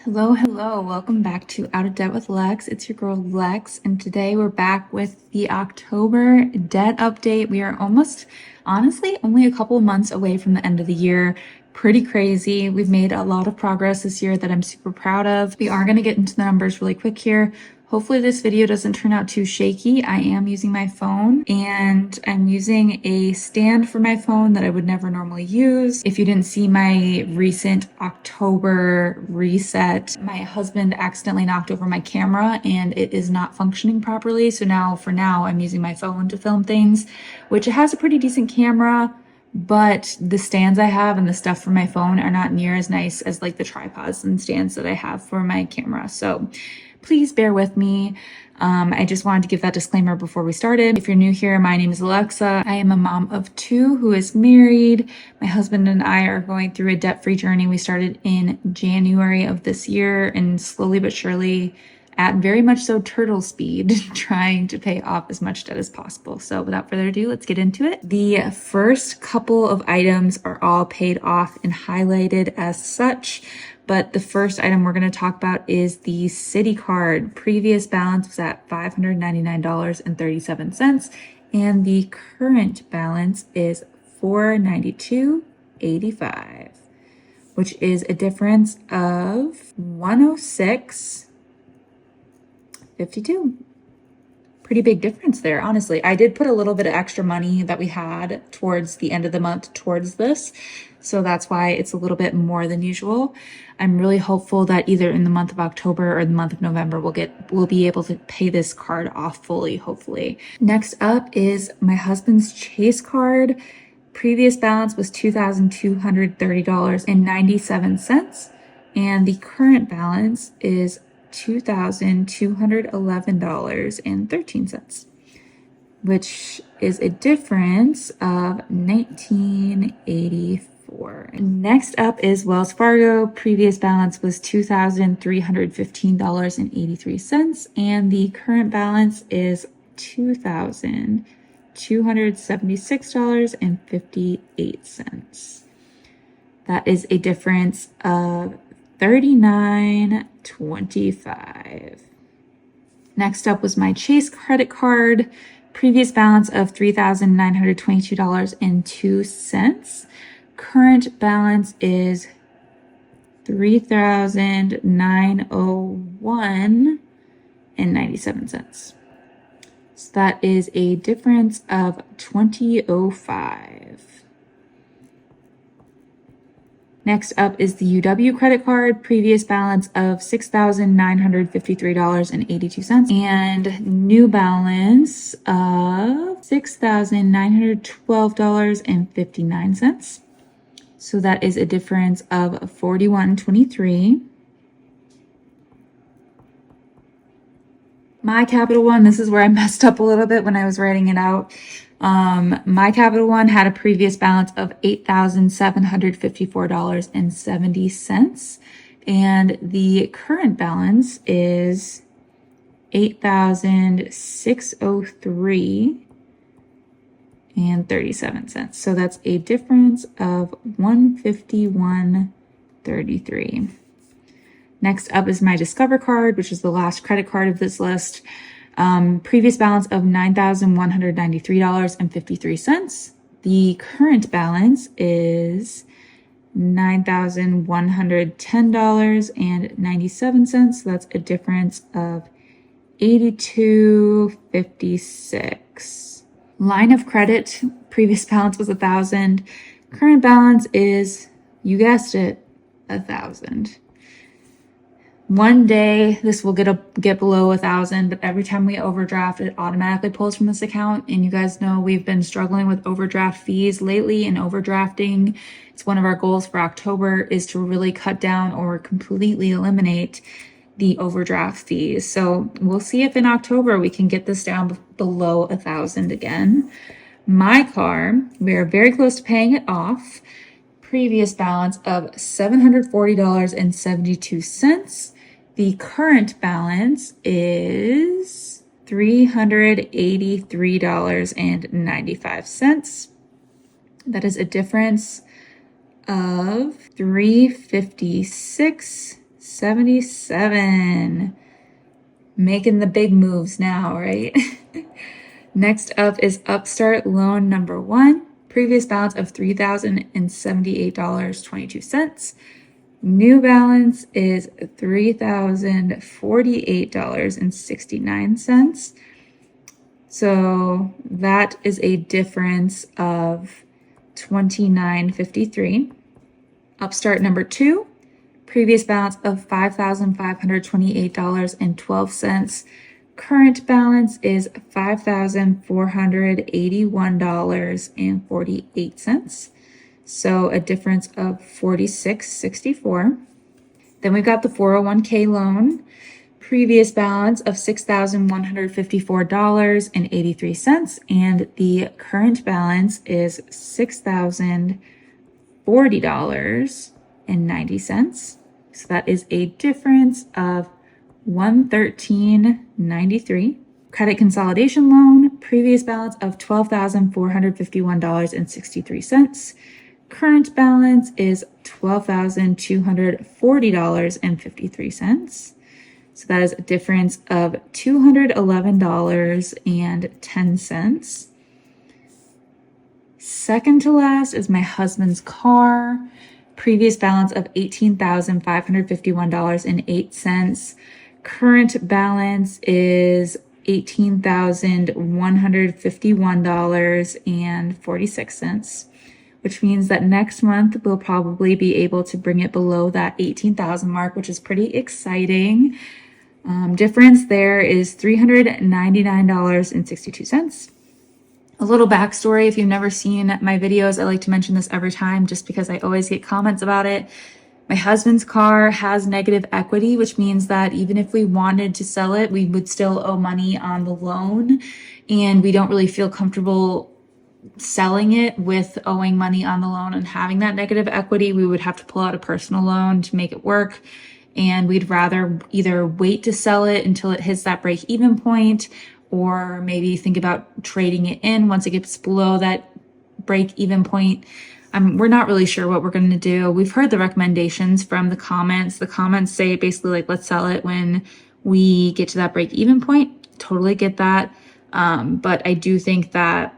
Hello. Welcome back to Out of Debt with Lex. It's your girl Lex, and today we're back with the October debt update. We are honestly, only a couple of months away from the end of the year. Pretty crazy. We've made a lot of progress this year that I'm super proud of. We are going to get into the numbers really quick here. Hopefully this video doesn't turn out too shaky. I am using my phone and I'm using a stand for my phone that I would never normally use. If you didn't see my recent October reset, my husband accidentally knocked over my camera and it is not functioning properly. So for now, I'm using my phone to film things, which it has a pretty decent camera, but the stands I have and the stuff for my phone are not near as nice as like the tripods and stands that I have for my camera. So please bear with me. I just wanted to give that disclaimer before we started. If you're new here, my name is Alexa. I am a mom of two who is married. My husband and I are going through a debt-free journey. We started in January of this year and slowly but surely, at very much so turtle speed, trying to pay off as much debt as possible. So without further ado, let's get into it. The first couple of items are all paid off and highlighted as such. But the first item we're going to talk about is the Citi card. Previous balance was at $599.37, and the current balance is $492.85, which is a difference of $106.52. Pretty big difference there, honestly. I did put a little bit of extra money that we had towards the end of the month towards this, so that's why it's a little bit more than usual. I'm really hopeful that either in the month of October or the month of November we'll be able to pay this card off fully, hopefully. Next up is my husband's Chase card. Previous balance was $2,230.97, and the current balance is $2,211.13, which is a difference of $19.84. Next up is Wells Fargo. Previous balance was $2,315.83, and the current balance is $2,276.58. That is a difference of $39.25. Next up was my Chase credit card. Previous balance of $3,922.02. Current balance is $3,901.97. So that is a difference of $20.05. Next up is the UW credit card. Previous balance of $6,953.82 and new balance of $6,912.59. So that is a difference of $41.23. My Capital One, this is where I messed up a little bit when I was writing it out. My Capital One had a previous balance of $8,754.70, and the current balance is $8,603.37. So that's a difference of $151.33. Next up is my Discover card, which is the last credit card of this list. Previous balance of $9,193.53. The current balance is $9,110.97. So that's a difference of $82.56. Line of credit, previous balance was $1,000. Current balance is, you guessed it, $1,000. One day this will get below 1,000, but every time we overdraft, it automatically pulls from this account. And you guys know we've been struggling with overdraft fees lately, and overdrafting, it's one of our goals for October, is to really cut down or completely eliminate the overdraft fees. So we'll see if in October we can get this down below 1,000 again. My car, we are very close to paying it off. Previous balance of $740.72. The current balance is $383.95. That is a difference of $356.60. $77. Making the big moves now, right? Next up is Upstart loan number 1. Previous balance of $3,078.22. New balance is $3,048.69. So that is a difference of $29.53. Upstart number 2, previous balance of $5,528.12. Current balance is $5,481.48. So a difference of $46.64. Then we've got the 401k loan. Previous balance of $6,154.83, and the current balance is $6,040.90. So that is a difference of $113.93. Credit consolidation loan, previous balance of $12,451.63. Current balance is $12,240.53. So that is a difference of $211.10. Second to last is my husband's car. Previous balance of $18,551.08. Current balance is $18,151.46, which means that next month we'll probably be able to bring it below that 18,000 mark, which is pretty exciting. Difference there is $399.62. A little backstory, if you've never seen my videos, I like to mention this every time just because I always get comments about it. My husband's car has negative equity, which means that even if we wanted to sell it, we would still owe money on the loan, and we don't really feel comfortable selling it with owing money on the loan and having that negative equity. We would have to pull out a personal loan to make it work. And we'd rather either wait to sell it until it hits that break-even point, or maybe think about trading it in once it gets below that break-even point. We're not really sure what we're going to do. We've heard the recommendations from the comments. The comments say basically like, let's sell it when we get to that break-even point. Totally get that. But I do think that,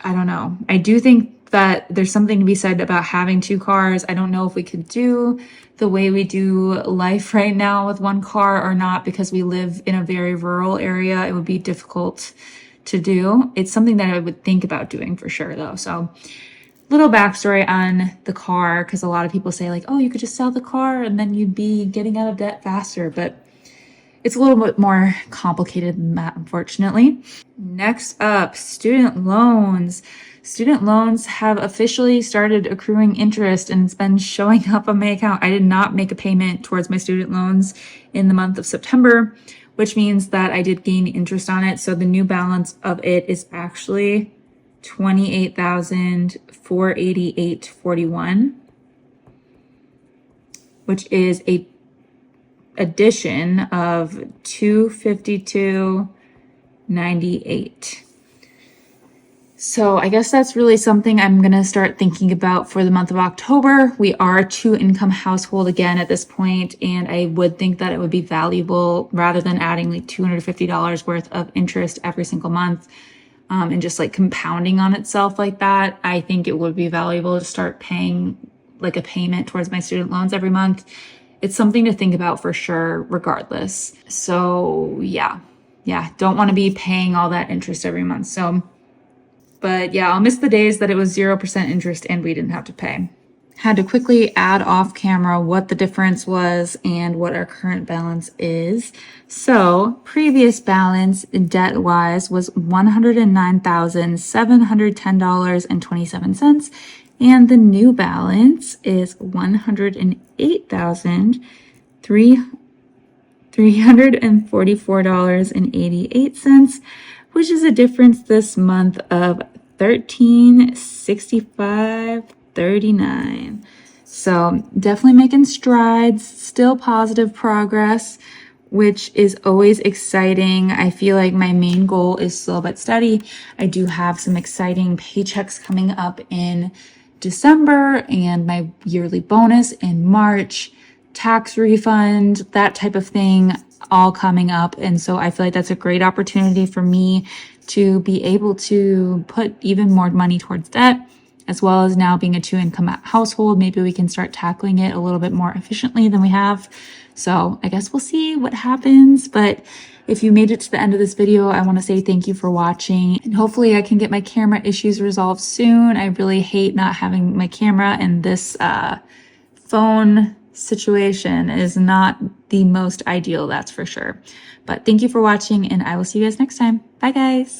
I don't know. I do think that there's something to be said about having 2 cars. I don't know if we could do the way we do life right now with 1 car or not, because we live in a very rural area. It would be difficult to do. It's something that I would think about doing for sure though. So little backstory on the car, because a lot of people say like, oh, you could just sell the car and then you'd be getting out of debt faster. But it's a little bit more complicated than that, unfortunately. Next up, student loans. Student loans have officially started accruing interest, and it's been showing up on my account. I did not make a payment towards my student loans in the month of September, which means that I did gain interest on it. So the new balance of it is actually $28,488.41, which is a addition of $252.98. So I guess that's really something I'm going to start thinking about for the month of October. We are a 2-income household again at this point, and I would think that it would be valuable, rather than adding like $250 worth of interest every single month, and just like compounding on itself like that. I think it would be valuable to start paying like a payment towards my student loans every month. It's something to think about for sure, regardless. So yeah, don't want to be paying all that interest every month. But yeah, I'll miss the days that it was 0% interest and we didn't have to pay. Had to quickly add off camera what the difference was and what our current balance is. So previous balance debt wise was $109,710.27. And the new balance is $108,344.88, which is a difference this month of $1365.39. So definitely making strides, still positive progress, which is always exciting. I feel like my main goal is slow but steady. I do have some exciting paychecks coming up in December and my yearly bonus in March. tax refund, that type of thing, all coming up. And so I feel like that's a great opportunity for me to be able to put even more money towards debt, as well as now being a two-income household. Maybe we can start tackling it a little bit more efficiently than we have. So I guess we'll see what happens. But if you made it to the end of this video, I want to say thank you for watching, and hopefully I can get my camera issues resolved soon. I really hate not having my camera, and this phone situation is not the most ideal, that's for sure. But thank you for watching, and I will see you guys next time. Bye, guys.